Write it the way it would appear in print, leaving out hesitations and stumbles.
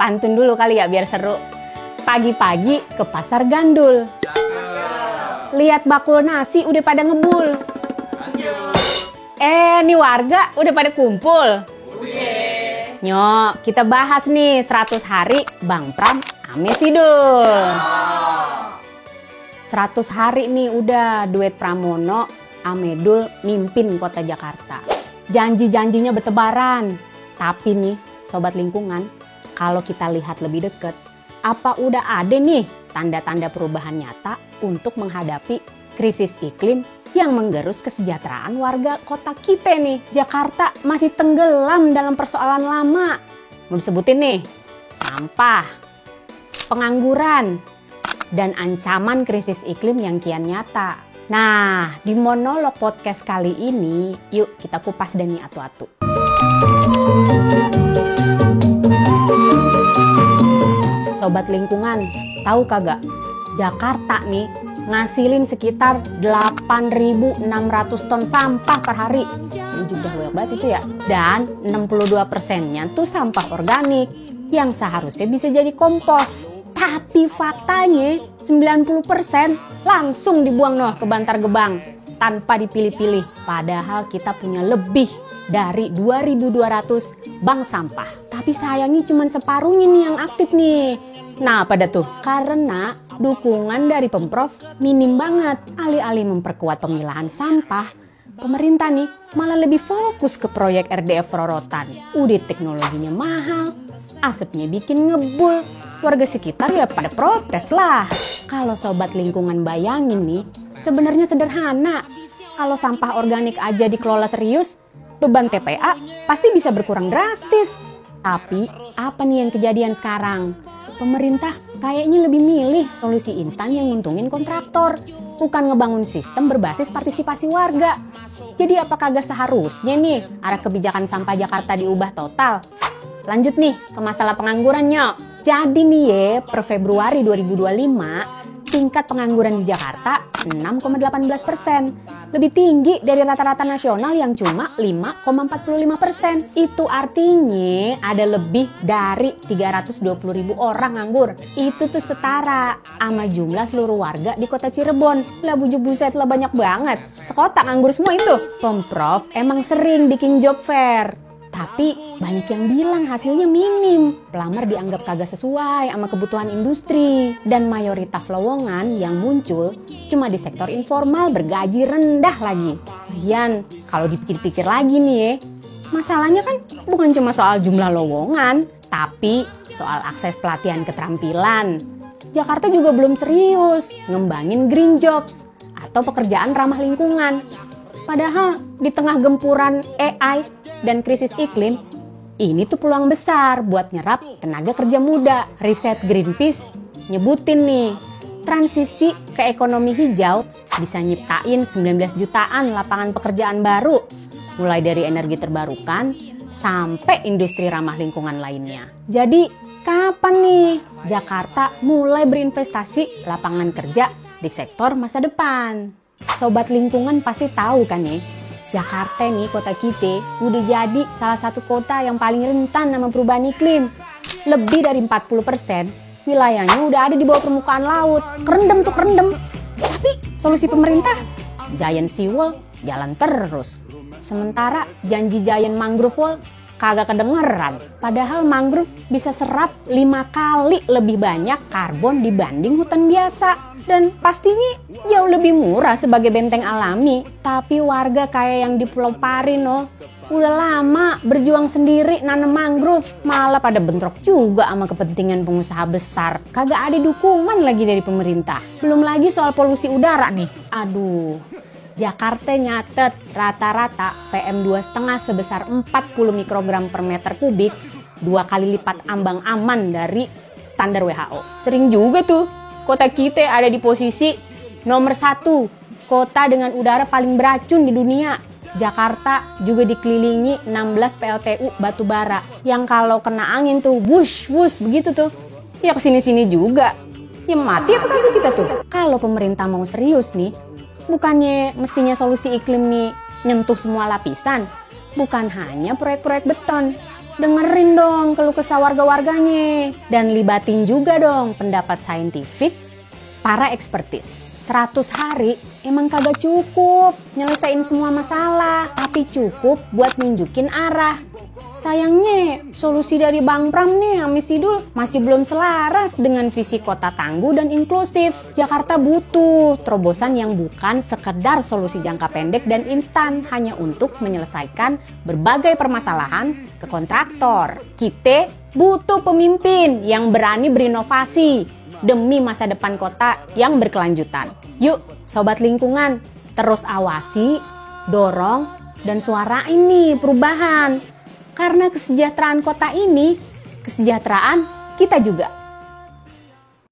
Pantun dulu kali ya biar seru. Pagi-pagi ke pasar gandul. Lihat bakul nasi udah pada ngebul. Nih warga udah pada kumpul. Nyok, kita bahas nih 100 hari Bang Pram ame Sidul. 100 hari nih udah duet Pramono ame Dul mimpin kota Jakarta. Janji-janjinya bertebaran. Tapi nih sobat lingkungan, kalau kita lihat lebih deket, apa udah ada nih tanda-tanda perubahan nyata untuk menghadapi krisis iklim yang menggerus kesejahteraan warga kota kita nih? Jakarta masih tenggelam dalam persoalan lama. Mau disebutin nih, sampah, pengangguran, dan ancaman krisis iklim yang kian nyata. Nah, di monolog podcast kali ini, yuk kita kupas dan nih atu-atu. Sobat lingkungan, tahu kagak? Jakarta nih ngasilin sekitar 8.600 ton sampah per hari. Ini juga banyak banget itu ya. Dan 62%-nya tuh sampah organik yang seharusnya bisa jadi kompos. Tapi faktanya 90% langsung dibuang ke Bantar Gebang tanpa dipilih-pilih. Padahal kita punya lebih dari 2.200 bank sampah. Tapi sayangnya cuma separuhnya nih yang aktif nih. Nah, pada tuh karena dukungan dari Pemprov minim banget. Alih-alih memperkuat pemilahan sampah, pemerintah nih malah lebih fokus ke proyek RDF Rorotan. Udah teknologinya mahal, asapnya bikin ngebul. Warga sekitar ya pada protes lah. Kalau sobat lingkungan bayangin nih, sebenarnya sederhana. Kalau sampah organik aja dikelola serius, beban TPA pasti bisa berkurang drastis. Tapi apa nih yang kejadian sekarang? Pemerintah kayaknya lebih milih solusi instan yang nguntungin kontraktor, bukan ngebangun sistem berbasis partisipasi warga. Jadi apa kagak seharusnya nih arah kebijakan sampah Jakarta diubah total? Lanjut nih ke masalah pengangguran, Nyok. Jadi nih ya, per Februari 2025, tingkat pengangguran di Jakarta 6,18%. Lebih tinggi dari rata-rata nasional yang cuma 5,45%. Itu artinya ada lebih dari 320.000 orang nganggur. Itu tuh setara sama jumlah seluruh warga di kota Cirebon. Lah bujuk buset lah banyak banget. Sekota nganggur semua itu. Pemprov emang sering bikin job fair. Tapi banyak yang bilang hasilnya minim. Pelamar dianggap kagak sesuai sama kebutuhan industri. Dan mayoritas lowongan yang muncul cuma di sektor informal bergaji rendah lagi. Lagian kalau dipikir-pikir lagi nih ya, masalahnya kan bukan cuma soal jumlah lowongan, tapi soal akses pelatihan keterampilan. Jakarta juga belum serius ngembangin green jobs atau pekerjaan ramah lingkungan. Padahal di tengah gempuran AI dan krisis iklim, ini tuh peluang besar buat nyerap tenaga kerja muda. Riset Greenpeace nyebutin nih, transisi ke ekonomi hijau bisa nyiptain 19 jutaan lapangan pekerjaan baru, mulai dari energi terbarukan sampai industri ramah lingkungan lainnya. Jadi kapan nih Jakarta mulai berinvestasi lapangan kerja di sektor masa depan? Sobat lingkungan pasti tahu kan nih, Jakarta nih kota kita udah jadi salah satu kota yang paling rentan sama perubahan iklim. Lebih dari 40% wilayahnya udah ada di bawah permukaan laut. Kerendam. Tapi solusi pemerintah, giant seawall jalan terus. Sementara janji giant mangrove wall kagak kedengeran. Padahal mangrove bisa serap 5 kali lebih banyak karbon dibanding hutan biasa. Dan pastinya jauh lebih murah sebagai benteng alami. Tapi warga kayak yang di Pulau Pari udah lama berjuang sendiri nanam mangrove, malah pada bentrok juga sama kepentingan pengusaha besar. Kagak ada dukungan lagi dari pemerintah. Belum lagi soal polusi udara nih. Aduh, Jakarta nyatet rata-rata PM2,5 sebesar 40 mikrogram per meter kubik, 2 kali lipat ambang aman dari standar WHO. Sering juga tuh kota kita ada di posisi nomor 1 kota dengan udara paling beracun di dunia. Jakarta juga dikelilingi 16 PLTU batubara yang kalau kena angin tuh wush begitu tuh. Ya kesini-sini juga. Ya mati apa kagak kita tuh? Kalau pemerintah mau serius nih, bukannya mestinya solusi iklim nih nyentuh semua lapisan, bukan hanya proyek-proyek beton, dengerin dong keluh kesah warga-warganya. Dan libatin juga dong pendapat saintifik, para ekspertis. 100 hari emang kagak cukup nyelesain semua masalah, tapi cukup buat nunjukin arah. Sayangnya solusi dari Bang Pram nih sama Sidul masih belum selaras dengan visi kota tangguh dan inklusif. Jakarta butuh terobosan yang bukan sekedar solusi jangka pendek dan instan hanya untuk menyelesaikan berbagai permasalahan ke kontraktor. Kita butuh pemimpin yang berani berinovasi demi masa depan kota yang berkelanjutan. Yuk, sobat lingkungan, terus awasi, dorong, dan suarain nih perubahan. Karena kesejahteraan kota ini, kesejahteraan kita juga.